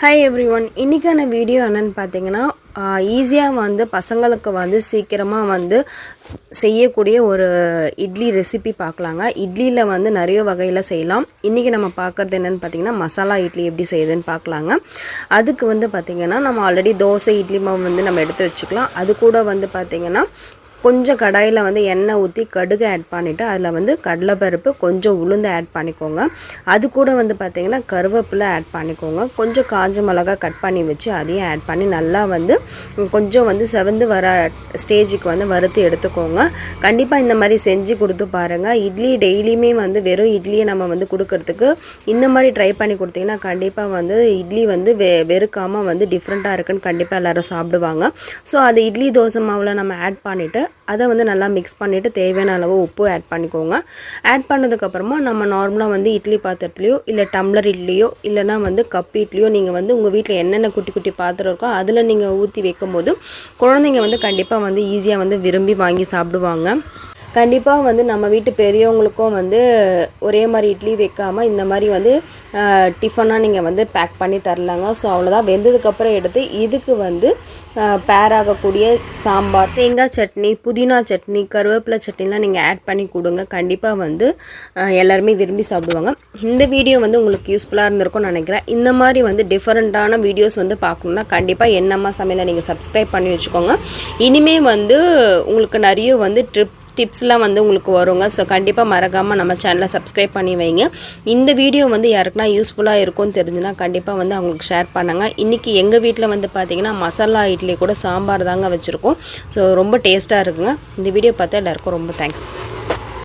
Hi everyone, இன்னைக்கான video என்னன்னு பார்த்தீங்கன்னா ஈஸியா வந்து பசங்களுக்கு வந்து சீக்கிரமா வந்து செய்யக்கூடிய ஒரு இட்லி ரெசிபி பார்க்கலாங்க. இட்லில வந்து நிறைய வகையில செய்யலாம். இன்னைக்கு நம்ம பார்க்கிறது என்னன்னு பார்த்தீங்கன்னா மசாலா இட்லி எப்படி செய்யுதுன்னு பார்க்கலாங்க. அதுக்கு வந்து பார்த்தீங்கன்னா நம்ம ஆல்ரெடி தோசை இட்லி மாவு வந்து நம்ம எடுத்து வச்சுக்கலாம். அது கூட வந்து பார்த்தீங்கன்னா கொஞ்சம் கடாயில வந்து எண்ணெய் ஊத்தி கடுகு ஆட் பண்ணிட்டு அதுல வந்து கடலை பருப்பு கொஞ்சம் உளுந்து ஆட் பண்ணிக்கோங்க. அது கூட வந்து பாத்தீங்கன்னா கருவேப்பிலை ஆட் பண்ணிக்கோங்க. கொஞ்சம் காஞ்ச மிளகாய் கட் பண்ணி வச்சு அதையும் ஆட் பண்ணி நல்லா வந்து கொஞ்சம் வந்து செவந்து வர ஸ்டேஜுக்கு வந்து வறுத்து எடுத்துக்கோங்க. கண்டிப்பா இந்த மாதிரி செஞ்சு கொடுத்து பாருங்க. இட்லி டெய்லியுமே வந்து வெறும் இட்லியை நம்ம வந்து கொடுக்கிறதுக்கு இந்த மாதிரி ட்ரை பண்ணி கொடுத்தீங்கன்னா கண்டிப்பா வந்து இட்லி வந்து வெறுக்காம வந்து டிஃபரெண்டா இருக்குன்னு கண்டிப்பா எல்லாரும் சாப்பிடுவாங்க. சோ அது இட்லி தோசை மாவுல நம்ம ஆட் பண்ணிட்டு அதை வந்து நல்லா மிக்ஸ் பண்ணிட்டு தேவையான அளவு உப்பு ஆட் பண்ணிக்கோங்க. ஆட் பண்ணதுக்கு அப்புறமா நம்ம நார்மலா வந்து இட்லி பாத்திரத்திலயோ இல்ல டம்ளர் இட்லியோ இல்லனா வந்து கப் இட்லியோ நீங்க வந்து உங்க வீட்ல என்னென்ன குட்டி குட்டி பாத்திரம் இருக்கோ அதுல நீங்க ஊத்தி வைக்கும்போது குழந்தைங்க வந்து கண்டிப்பா வந்து ஈஸியா வந்து விரும்பி வாங்கி சாப்பிடுவாங்க. கண்டிப்பா வந்து நம்ம வீட்டு பெரியவங்களுக்கும் வந்து ஒரே மாதிரி இட்லி வைக்காம இந்த மாதிரி வந்து டிஃபனா நீங்க வந்து பேக் பண்ணி தரலாங்க. சோ அவ்வளவுதான். வெந்ததுக்கு அப்புறம் எடுத்து இதுக்கு வந்து பேர் ஆகக்கூடிய சாம்பார், தேங்காய் சட்னி, புதினா சட்னி, கருவேப்பிலை சட்னிலாம் நீங்க ஆட் பண்ணி கொடுங்க. கண்டிப்பா வந்து எல்லாரும் விரும்பி சாப்பிடுவாங்க. இந்த வீடியோ வந்து உங்களுக்கு யூஸ்ஃபுல்லா இருந்திருக்கும்னு நினைக்கிறேன். இந்த மாதிரி வந்து டிஃபரண்டான வீடியோஸ் வந்து பார்க்கணும்னா கண்டிப்பா என்னம்மா சமையலை நீங்க சப்ஸ்கிரைப் பண்ணி வச்சுக்கோங்க. இனிமே வந்து உங்களுக்கு நிறைய வந்து டிப்ஸ்லாம் வந்து உங்களுக்கு வருங்க. ஸோ கண்டிப்பாக மறக்காமல் நம்ம சேனலை சப்ஸ்கிரைப் பண்ணி வைங்க. இந்த வீடியோ வந்து யாருக்குன்னா யூஸ்ஃபுல்லாக இருக்கும்னு தெரிஞ்சுன்னா கண்டிப்பாக வந்து அவங்களுக்கு ஷேர் பண்ணுங்க. இன்றைக்கி எங்கள் வீட்டில் வந்து பார்த்திங்கன்னா மசாலா இட்லி கூட சாம்பார் தாங்க வச்சுருக்கோம். ஸோ ரொம்ப டேஸ்ட்டாக இருக்குங்க. இந்த வீடியோ பார்த்தா எல்லாருக்கும் ரொம்ப தேங்க்ஸ்.